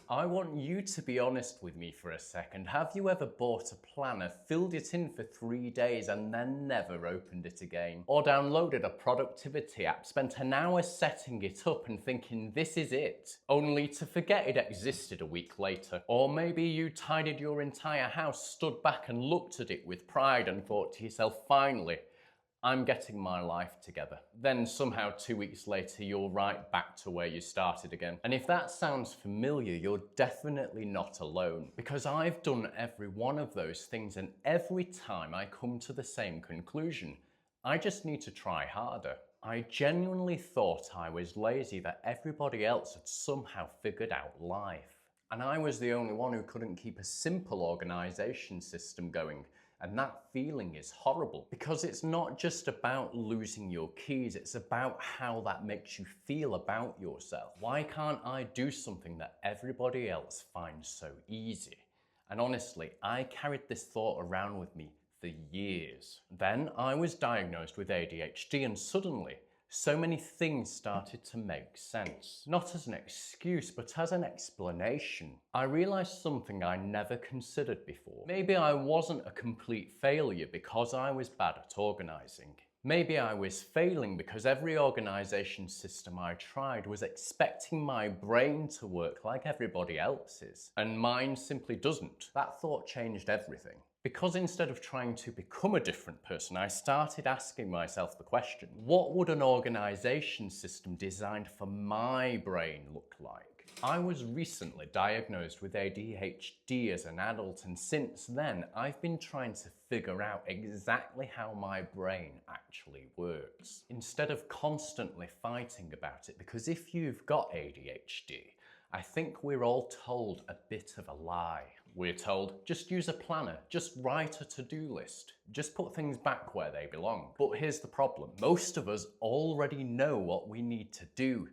I want you to be honest with me for a second. Have you ever bought a planner, filled it in for 3 days and then never opened it again? Or downloaded a productivity app, spent an hour setting it up and thinking this is it, only to forget it existed a week later? Or maybe you tidied your entire house, stood back and looked at it with pride and thought to yourself, finally, I'm getting my life together. Then somehow 2 weeks later, you're right back to where you started again. And if that sounds familiar, you're definitely not alone, because I've done every one of those things, and every time I come to the same conclusion. I just need to try harder. I genuinely thought I was lazy, that everybody else had somehow figured out life. And I was the only one who couldn't keep a simple organisation system going. And that feeling is horrible, because it's not just about losing your keys, it's about how that makes you feel about yourself. Why can't I do something that everybody else finds so easy? And honestly, I carried this thought around with me for years. Then I was diagnosed with ADHD, and suddenly, so many things started to make sense. Not as an excuse, but as an explanation. I realised something I never considered before. Maybe I wasn't a complete failure because I was bad at organising. Maybe I was failing because every organisation system I tried was expecting my brain to work like everybody else's, and mine simply doesn't. That thought changed everything. Because instead of trying to become a different person, I started asking myself the question, what would an organisation system designed for my brain look like? I was recently diagnosed with ADHD as an adult, and since then I've been trying to figure out exactly how my brain actually works, instead of constantly fighting about it. Because if you've got ADHD, I think we're all told a bit of a lie. We're told, just use a planner, just write a to-do list, just put things back where they belong. But here's the problem. Most of us already know what we need to do.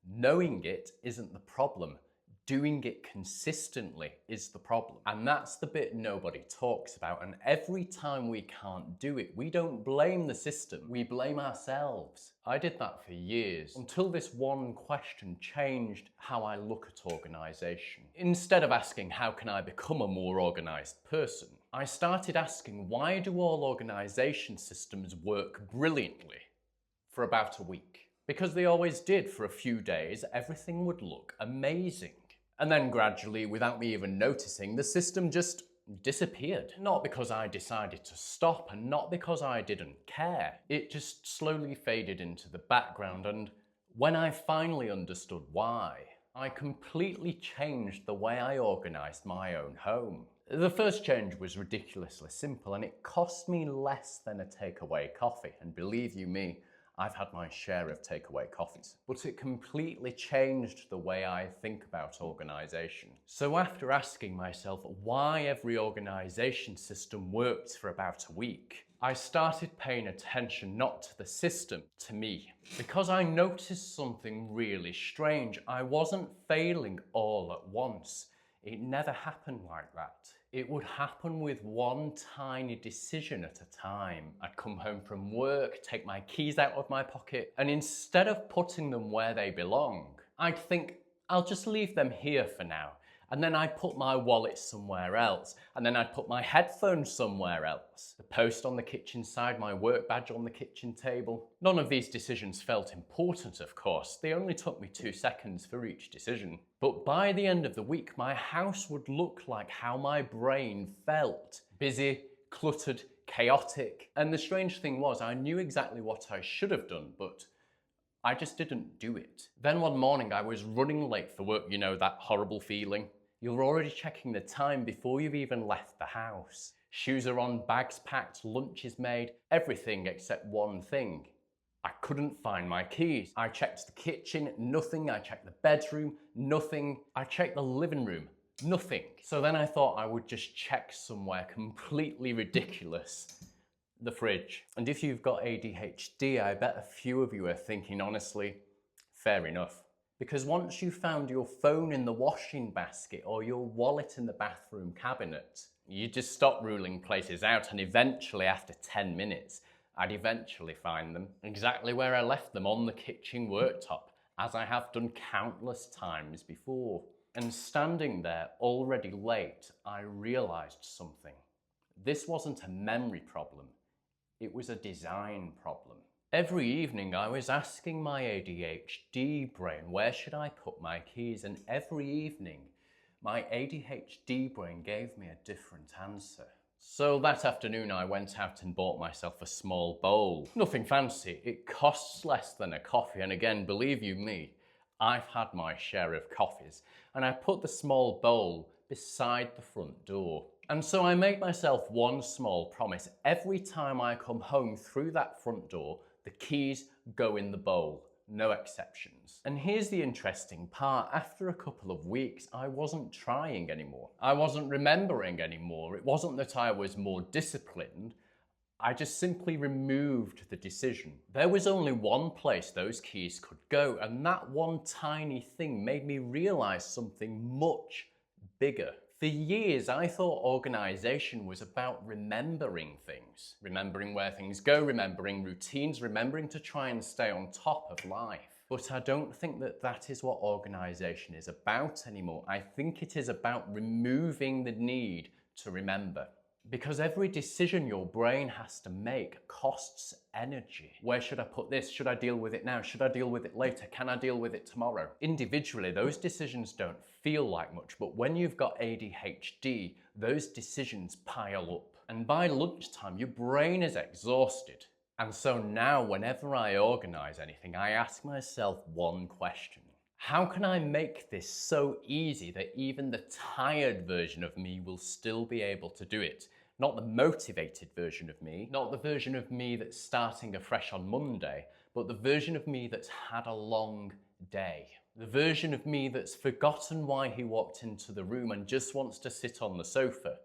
Knowing it isn't the problem. Doing it consistently is the problem. And that's the bit nobody talks about. And every time we can't do it, we don't blame the system, we blame ourselves. I did that for years, until this one question changed how I look at organisation. Instead of asking, how can I become a more organised person? I started asking, why do all organisation systems work brilliantly for about a week? Because they always did. For a few days, everything would look amazing. And then gradually, without me even noticing, the system just disappeared. Not because I decided to stop, and not because I didn't care. It just slowly faded into the background, and when I finally understood why, I completely changed the way I organised my own home. The first change was ridiculously simple, and it cost me less than a takeaway coffee. And believe you me, I've had my share of takeaway coffees. But it completely changed the way I think about organisation. So after asking myself why every organisation system worked for about a week, I started paying attention not to the system, to me. Because I noticed something really strange. I wasn't failing all at once. It never happened like that. It would happen with one tiny decision at a time. I'd come home from work, take my keys out of my pocket, and instead of putting them where they belong, I'd think, I'll just leave them here for now. And then I'd put my wallet somewhere else, and then I'd put my headphones somewhere else. The post on the kitchen side, my work badge on the kitchen table. None of these decisions felt important, of course. They only took me 2 seconds for each decision. But by the end of the week, my house would look like how my brain felt. Busy, cluttered, chaotic. And the strange thing was, I knew exactly what I should have done, but I just didn't do it. Then one morning I was running late for work, you know, that horrible feeling. You're already checking the time before you've even left the house. Shoes are on, bags packed, lunch is made, everything except one thing. I couldn't find my keys. I checked the kitchen, nothing. I checked the bedroom, nothing. I checked the living room, nothing. So then I thought I would just check somewhere completely ridiculous. The fridge. And if you've got ADHD, I bet a few of you are thinking, honestly, fair enough. Because once you found your phone in the washing basket or your wallet in the bathroom cabinet, you just stop ruling places out, and eventually, after 10 minutes, I'd eventually find them exactly where I left them, on the kitchen worktop, as I have done countless times before. And standing there, already late, I realised something. This wasn't a memory problem, it was a design problem. Every evening I was asking my ADHD brain, where should I put my keys? And every evening, my ADHD brain gave me a different answer. So that afternoon I went out and bought myself a small bowl. Nothing fancy, it costs less than a coffee, and again, believe you me, I've had my share of coffees, and I put the small bowl beside the front door. And so I made myself one small promise. Every time I come home through that front door, the keys go in the bowl. No exceptions. And here's the interesting part. After a couple of weeks, I wasn't trying anymore. I wasn't remembering anymore. It wasn't that I was more disciplined. I just simply removed the decision. There was only one place those keys could go, and that one tiny thing made me realize something much bigger. For years, I thought organisation was about remembering things. Remembering where things go, remembering routines, remembering to try and stay on top of life. But I don't think that that is what organisation is about anymore. I think it is about removing the need to remember. Because every decision your brain has to make costs energy. Where should I put this? Should I deal with it now? Should I deal with it later? Can I deal with it tomorrow? Individually, those decisions don't feel like much, but when you've got ADHD, those decisions pile up. And by lunchtime, your brain is exhausted. And so now, whenever I organise anything, I ask myself one question. How can I make this so easy that even the tired version of me will still be able to do it? Not the motivated version of me, not the version of me that's starting afresh on Monday, but the version of me that's had a long day. The version of me that's forgotten why he walked into the room and just wants to sit on the sofa.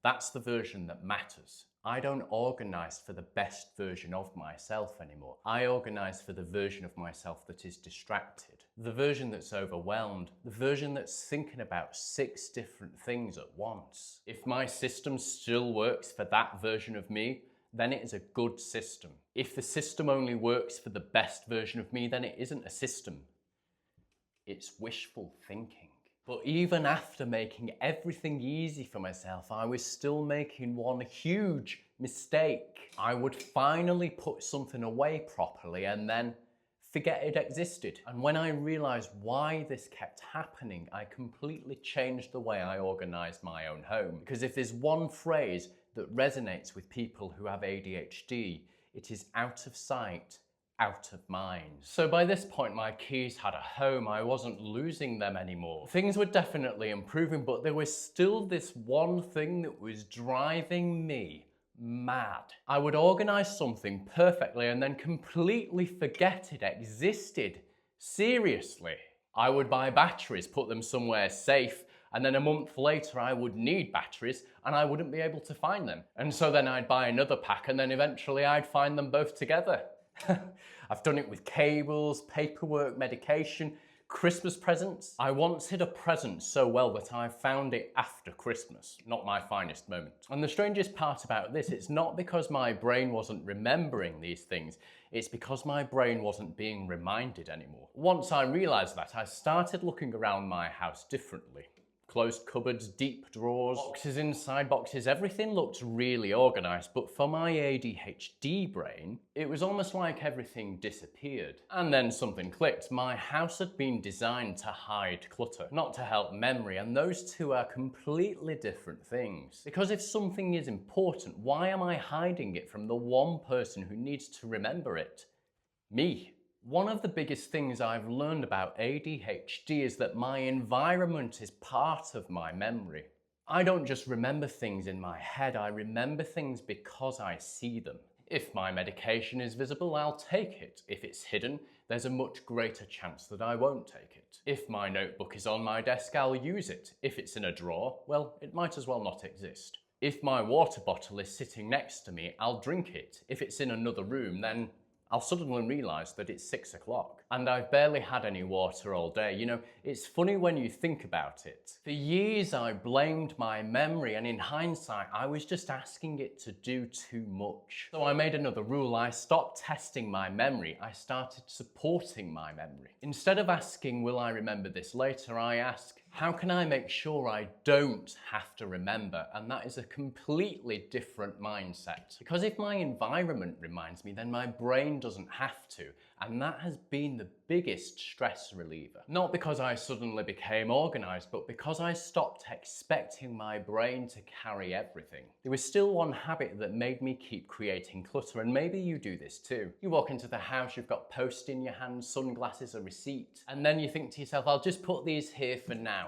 That's the version that matters. I don't organise for the best version of myself anymore. I organise for the version of myself that is distracted. The version that's overwhelmed. The version that's thinking about 6 different things at once. If my system still works for that version of me, then it is a good system. If the system only works for the best version of me, then it isn't a system. It's wishful thinking. But even after making everything easy for myself, I was still making one huge mistake. I would finally put something away properly and then forget it existed. And when I realised why this kept happening, I completely changed the way I organised my own home. Because if there's one phrase that resonates with people who have ADHD, it is out of sight, out of mind. So by this point, my keys had a home. I wasn't losing them anymore. Things were definitely improving, but there was still this one thing that was driving me mad. I would organise something perfectly and then completely forget it existed. Seriously. I would buy batteries, put them somewhere safe, and then a month later I would need batteries and I wouldn't be able to find them. And so then I'd buy another pack and then eventually I'd find them both together. I've done it with cables, paperwork, medication, Christmas presents. I wanted a present so well that I found it after Christmas, not my finest moment. And the strangest part about this, it's not because my brain wasn't remembering these things, it's because my brain wasn't being reminded anymore. Once I realised that, I started looking around my house differently. Closed cupboards, deep drawers, boxes inside boxes, everything looked really organised, but for my ADHD brain, it was almost like everything disappeared. And then something clicked. My house had been designed to hide clutter, not to help memory, and those two are completely different things. Because if something is important, why am I hiding it from the one person who needs to remember it? Me. One of the biggest things I've learned about ADHD is that my environment is part of my memory. I don't just remember things in my head, I remember things because I see them. If my medication is visible, I'll take it. If it's hidden, there's a much greater chance that I won't take it. If my notebook is on my desk, I'll use it. If it's in a drawer, well, it might as well not exist. If my water bottle is sitting next to me, I'll drink it. If it's in another room, then I'll suddenly realise that it's 6 o'clock. and I've barely had any water all day. You know, it's funny when you think about it. For years I blamed my memory, and in hindsight I was just asking it to do too much. So I made another rule. I stopped testing my memory. I started supporting my memory. Instead of asking, will I remember this later, I ask, how can I make sure I don't have to remember? And that is a completely different mindset. Because if my environment reminds me, then my brain doesn't have to. And that has been the biggest stress reliever. Not because I suddenly became organised, but because I stopped expecting my brain to carry everything. There was still one habit that made me keep creating clutter, and maybe you do this too. You walk into the house, you've got post in your hand, sunglasses, a receipt, and then you think to yourself, I'll just put these here for now.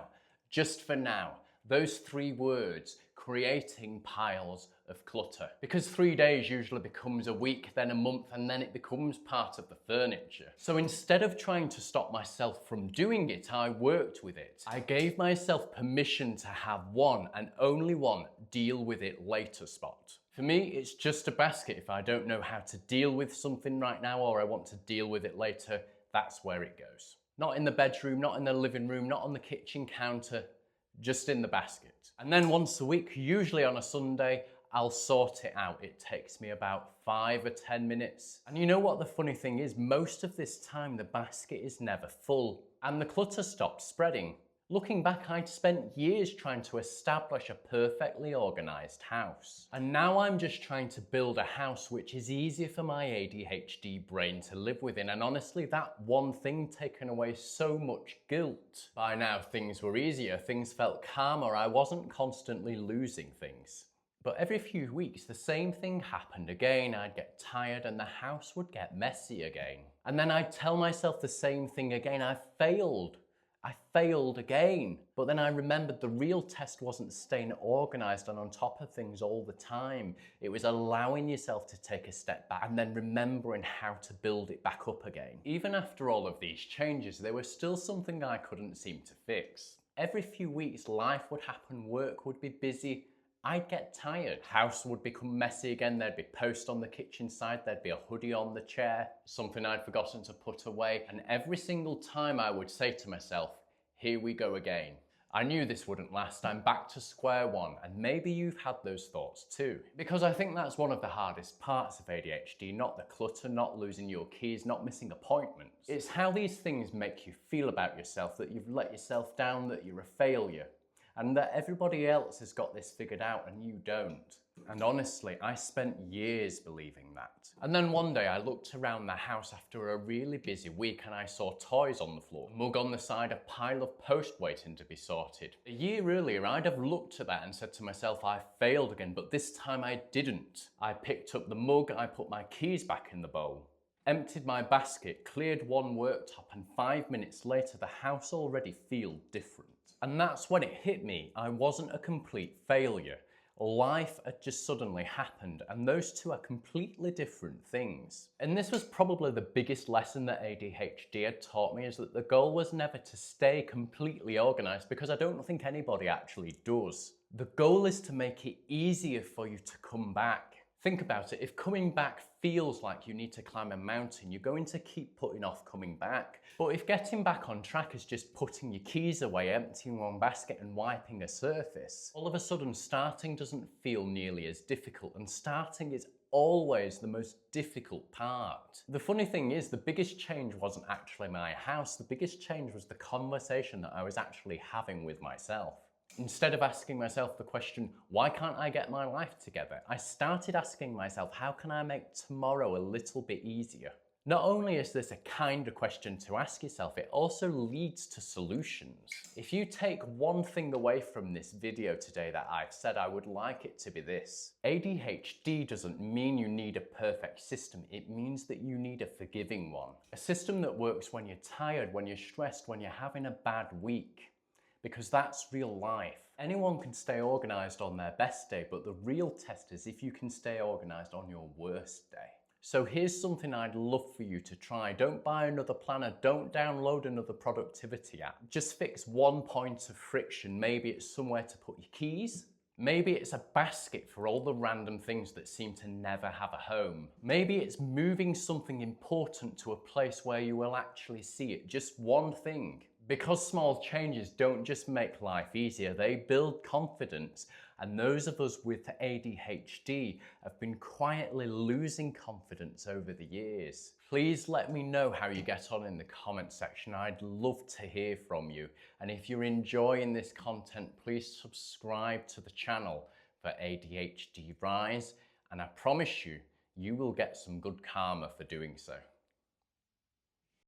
Just for now. Those 3 words, creating piles of clutter. Because 3 days usually becomes a week, then a month, and then it becomes part of the furniture. So instead of trying to stop myself from doing it, I worked with it. I gave myself permission to have one, and only one, deal with it later spot. For me, it's just a basket. If I don't know how to deal with something right now, or I want to deal with it later, that's where it goes. Not in the bedroom, not in the living room, not on the kitchen counter, just in the basket. And then once a week, usually on a Sunday, I'll sort it out. It takes me about 5 or 10 minutes. And you know what the funny thing is? Most of this time, the basket is never full, and the clutter stops spreading. Looking back, I'd spent years trying to establish a perfectly organised house. And now I'm just trying to build a house which is easier for my ADHD brain to live within. And honestly, that one thing taken away so much guilt. By now, things were easier, things felt calmer, I wasn't constantly losing things. But every few weeks, the same thing happened again. I'd get tired and the house would get messy again. And then I'd tell myself the same thing again. I failed again. But then I remembered the real test wasn't staying organised and on top of things all the time. It was allowing yourself to take a step back and then remembering how to build it back up again. Even after all of these changes, there was still something I couldn't seem to fix. Every few weeks, life would happen, work would be busy, I'd get tired. House would become messy again, there'd be post on the kitchen side, there'd be a hoodie on the chair, something I'd forgotten to put away, and every single time I would say to myself, here we go again. I knew this wouldn't last, I'm back to square one, and maybe you've had those thoughts too. Because I think that's one of the hardest parts of ADHD, not the clutter, not losing your keys, not missing appointments. It's how these things make you feel about yourself, that you've let yourself down, that you're a failure, and that everybody else has got this figured out and you don't. And honestly, I spent years believing that. And then one day I looked around the house after a really busy week and I saw toys on the floor, a mug on the side, a pile of post waiting to be sorted. A year earlier, I'd have looked at that and said to myself, I failed again, but this time I didn't. I picked up the mug, I put my keys back in the bowl, emptied my basket, cleared one worktop, and 5 minutes later, the house already felt different. And that's when it hit me. I wasn't a complete failure. Life had just suddenly happened, and those two are completely different things. And this was probably the biggest lesson that ADHD had taught me, is that the goal was never to stay completely organised, because I don't think anybody actually does. The goal is to make it easier for you to come back. Think about it, if coming back feels like you need to climb a mountain, you're going to keep putting off coming back. But if getting back on track is just putting your keys away, emptying one basket and wiping a surface, all of a sudden starting doesn't feel nearly as difficult, and starting is always the most difficult part. The funny thing is, the biggest change wasn't actually my house, the biggest change was the conversation that I was actually having with myself. Instead of asking myself the question, why can't I get my life together? I started asking myself, how can I make tomorrow a little bit easier? Not only is this a kinder question to ask yourself, it also leads to solutions. If you take one thing away from this video today that I've said, I would like it to be this. ADHD doesn't mean you need a perfect system, it means that you need a forgiving one. A system that works when you're tired, when you're stressed, when you're having a bad week. Because that's real life. Anyone can stay organised on their best day, but the real test is if you can stay organised on your worst day. So here's something I'd love for you to try. Don't buy another planner, don't download another productivity app. Just fix one point of friction. Maybe it's somewhere to put your keys, Maybe it's a basket for all the random things that seem to never have a home. Maybe it's moving something important to a place where you will actually see it, just one thing. Because small changes don't just make life easier, they build confidence. And those of us with ADHD have been quietly losing confidence over the years. Please let me know how you get on in the comment section. I'd love to hear from you. And if you're enjoying this content, please subscribe to the channel for ADHD Rise. And I promise you, you will get some good karma for doing so.